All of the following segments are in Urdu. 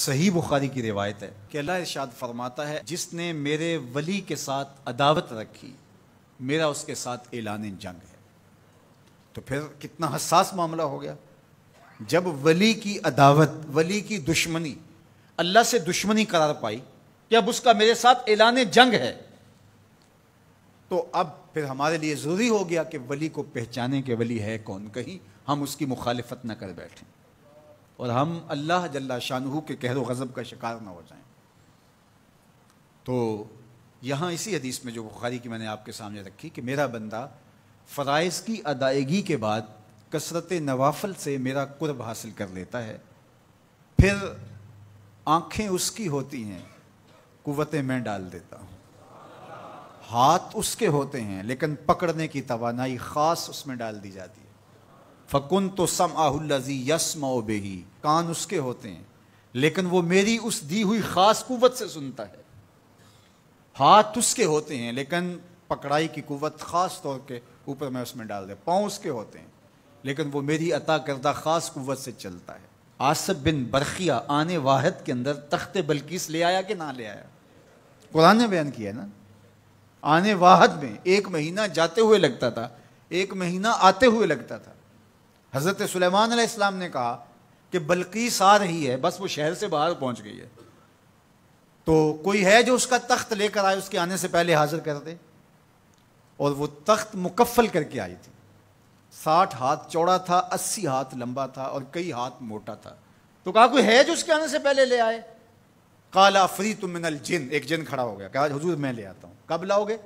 صحیح بخاری کی روایت ہے کہ اللہ ارشاد فرماتا ہے جس نے میرے ولی کے ساتھ عداوت رکھی میرا اس کے ساتھ اعلان جنگ ہے۔ تو پھر کتنا حساس معاملہ ہو گیا جب ولی کی عداوت، ولی کی دشمنی، اللہ سے دشمنی قرار پائی کہ اب اس کا میرے ساتھ اعلان جنگ ہے، تو اب پھر ہمارے لیے ضروری ہو گیا کہ ولی کو پہچانے کہ ولی ہے کون، کہیں ہم اس کی مخالفت نہ کر بیٹھیں اور ہم اللہ جل شانہ کے قہر و غضب کا شکار نہ ہو جائیں۔ تو یہاں اسی حدیث میں جو بخاری کی میں نے آپ کے سامنے رکھی کہ میرا بندہ فرائض کی ادائیگی کے بعد کثرت نوافل سے میرا قرب حاصل کر لیتا ہے، پھر آنکھیں اس کی ہوتی ہیں، قوتیں میں ڈال دیتا ہوں، ہاتھ اس کے ہوتے ہیں لیکن پکڑنے کی توانائی خاص اس میں ڈال دی جاتی ہے۔ فَكُنْتُ سَمْعَهُ الَّذِي يَسْمَعُ بِهِ، کان اس کے ہوتے ہیں لیکن وہ میری اس دی ہوئی خاص قوت سے سنتا ہے۔ ہاتھ اس کے ہوتے ہیں لیکن پکڑائی کی قوت خاص طور کے اوپر میں اس میں ڈال دے۔ پاؤں اس کے ہوتے ہیں لیکن وہ میری عطا کردہ خاص قوت سے چلتا ہے۔ آصف بن برخیہ آنے واحد کے اندر تخت بلقیس لے آیا کہ نہ لے آیا؟ قرآن نے بیان کیا ہے نا، آنے واحد میں 1 مہینہ جاتے ہوئے لگتا تھا، 1 مہینہ آتے ہوئے لگتا تھا۔ حضرت سلیمان علیہ السلام نے کہا کہ بلقیس آ رہی ہے، بس وہ شہر سے باہر پہنچ گئی ہے، تو کوئی ہے جو اس کا تخت لے کر آئے، اس کے آنے سے پہلے حاضر کر دے۔ اور وہ تخت مکفل کر کے آئی تھی، 60 ہاتھ چوڑا تھا، 80 ہاتھ لمبا تھا اور کئی ہاتھ موٹا تھا۔ تو کہا کوئی ہے جو اس کے آنے سے پہلے لے آئے؟ قال عفریت من الجن، ایک جن کھڑا ہو گیا، کہا حضور میں لے آتا ہوں۔ کب لاؤ گے؟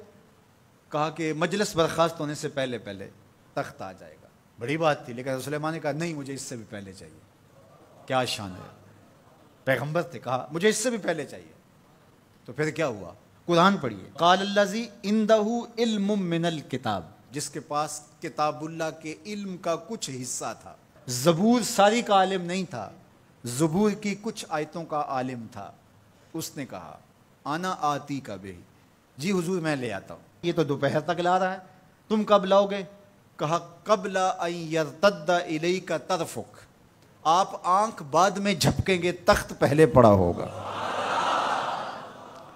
کہا کہ مجلس برخاست ہونے سے پہلے پہلے تخت آ جائے گا۔ بڑی بات تھی، لیکن سلیمان نے کہا نہیں، مجھے اس سے بھی پہلے چاہیے۔ کیا شان ہے، پیغمبر تھے، کہا مجھے اس سے بھی پہلے چاہیے۔ تو پھر کیا ہوا؟ قرآن پڑھیے، قال الذی عندہ علم من الکتاب، جس کے پاس کتاب اللہ کے علم کا کچھ حصہ تھا۔ زبور ساری کا عالم نہیں تھا، زبور کی کچھ آیتوں کا عالم تھا۔ اس نے کہا انا آتی کا بہ، جی حضور میں لے آتا ہوں۔ یہ تو دوپہر تک لا رہا ہے، تم کب لاؤ گے؟ کہا قبل ان یرتد الیک طرفک، آپ آنکھ بعد میں جھپکیں گے، تخت پہلے پڑا ہوگا۔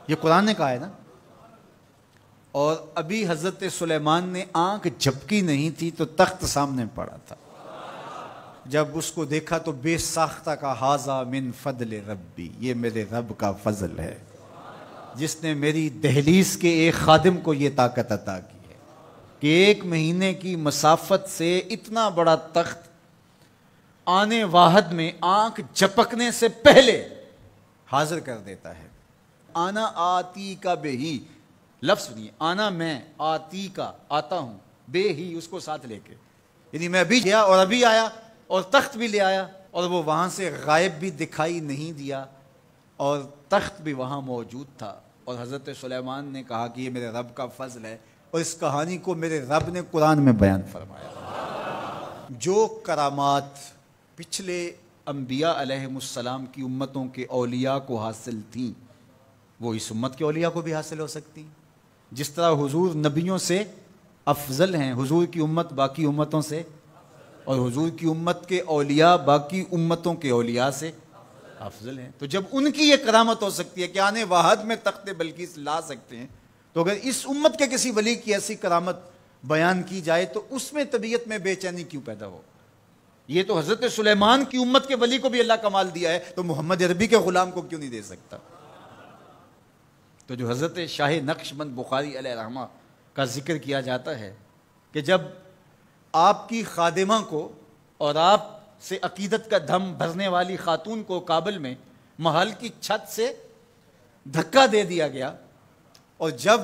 یہ قرآن نے کہا ہے نا۔ اور ابھی حضرت سلیمان نے آنکھ جھپکی نہیں تھی تو تخت سامنے پڑا تھا۔ جب اس کو دیکھا تو بے ساختہ کا ھذا من فضل ربی، یہ میرے رب کا فضل ہے جس نے میری دہلیز کے ایک خادم کو یہ طاقت عطا کی ہے کہ 1 مہینے کی مسافت سے اتنا بڑا تخت آنے واحد میں آنکھ جھپکنے سے پہلے حاضر کر دیتا ہے۔ آنا آتی کا بے ہی، لفظ نہیں، آنا میں، آتی کا آتا ہوں، بے ہی اس کو ساتھ لے کے، یعنی میں ابھی گیا اور ابھی آیا اور تخت بھی لے آیا، اور وہ وہاں سے غائب بھی دکھائی نہیں دیا اور تخت بھی وہاں موجود تھا۔ اور حضرت سلیمان نے کہا کہ یہ میرے رب کا فضل ہے، اور اس کہانی کو میرے رب نے قرآن میں بیان فرمایا۔ جو کرامات پچھلے انبیاء علیہم السلام کی امتوں کے اولیاء کو حاصل تھیں، وہ اس امت کے اولیاء کو بھی حاصل ہو سکتی۔ جس طرح حضور نبیوں سے افضل ہیں، حضور کی امت باقی امتوں سے، اور حضور کی امت کے اولیاء باقی امتوں کے اولیاء سے افضل ہیں۔ تو جب ان کی یہ کرامت ہو سکتی ہے کہ آنے واحد میں تخت بلقیس لا سکتے ہیں، تو اگر اس امت کے کسی ولی کی ایسی کرامت بیان کی جائے تو اس میں طبیعت میں بے چینی کیوں پیدا ہو؟ یہ تو حضرت سلیمان کی امت کے ولی کو بھی اللہ کمال دیا ہے، تو محمد عربی کے غلام کو کیوں نہیں دے سکتا؟ تو جو حضرت شاہ نقشبند بخاری علیہ رحمہ کا ذکر کیا جاتا ہے کہ جب آپ کی خادمہ کو اور آپ سے عقیدت کا دھم بھرنے والی خاتون کو کابل میں محل کی چھت سے دھکا دے دیا گیا، اور جب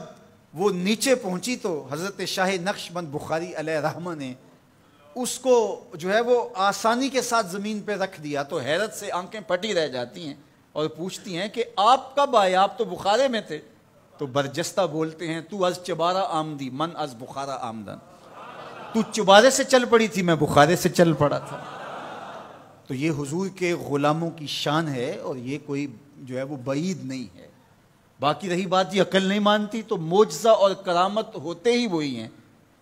وہ نیچے پہنچی تو حضرت شاہ نقشبند بخاری علیہ رحمہ نے اس کو جو ہے وہ آسانی کے ساتھ زمین پہ رکھ دیا، تو حیرت سے آنکھیں پھٹی رہ جاتی ہیں اور پوچھتی ہیں کہ آپ کب آئے؟ آپ تو بخارے میں تھے۔ تو برجستہ بولتے ہیں تو از چبارہ آمدی من از بخارا آمدن، تو چبارے سے چل پڑی تھی، میں بخارے سے چل پڑا تھا۔ تو یہ حضور کے غلاموں کی شان ہے، اور یہ کوئی جو ہے وہ بعید نہیں ہے۔ باقی رہی بات یہ عقل نہیں مانتی، تو معجزہ اور کرامت ہوتے ہی وہی ہیں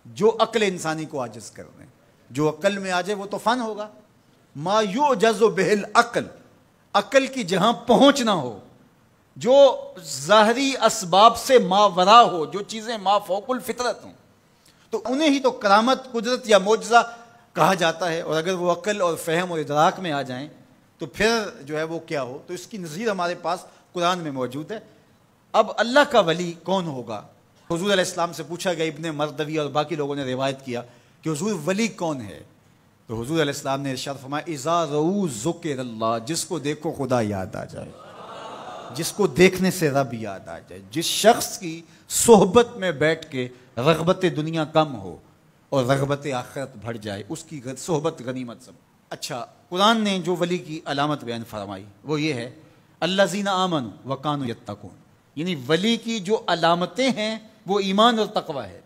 جو عقل انسانی کو عاجز کر دیں۔ جو عقل میں آ جائے وہ تو فن ہوگا۔ ما یعجز بہ العقل، عقل کی جہاں پہنچ نہ ہو، جو ظاہری اسباب سے ماورا ہو، جو چیزیں ما فوق الفطرت ہوں، تو انہیں ہی تو کرامت، قدرت یا معجزہ کہا جاتا ہے. اور اگر وہ عقل اور فہم اور ادراک میں آ جائیں تو پھر جو ہے وہ کیا ہو. تو اس کی نظیر ہمارے پاس قرآن میں موجود ہے. اب اللہ کا ولی کون ہوگا؟ حضور علیہ السلام سے پوچھا گیا، ابن مردوی اور باقی لوگوں نے روایت کیا کہ حضور ولی کون ہے؟ تو حضور علیہ السلام نے ارشاد فرمایا اذا رؤوا ذکر اللہ، جس کو دیکھو خدا یاد آ جائے، جس کو دیکھنے سے رب یاد آ جائے، جس شخص کی صحبت میں بیٹھ کے رغبت دنیا کم ہو اور رغبت آخرت بڑھ جائے، اس کی صحبت غنیمت سب. اچھا، قرآن نے جو ولی کی علامت بیان فرمائی وہ یہ ہے الذین آمنوا وکانوا یتقون، یعنی ولی کی جو علامتیں ہیں وہ ایمان اور تقوی ہے.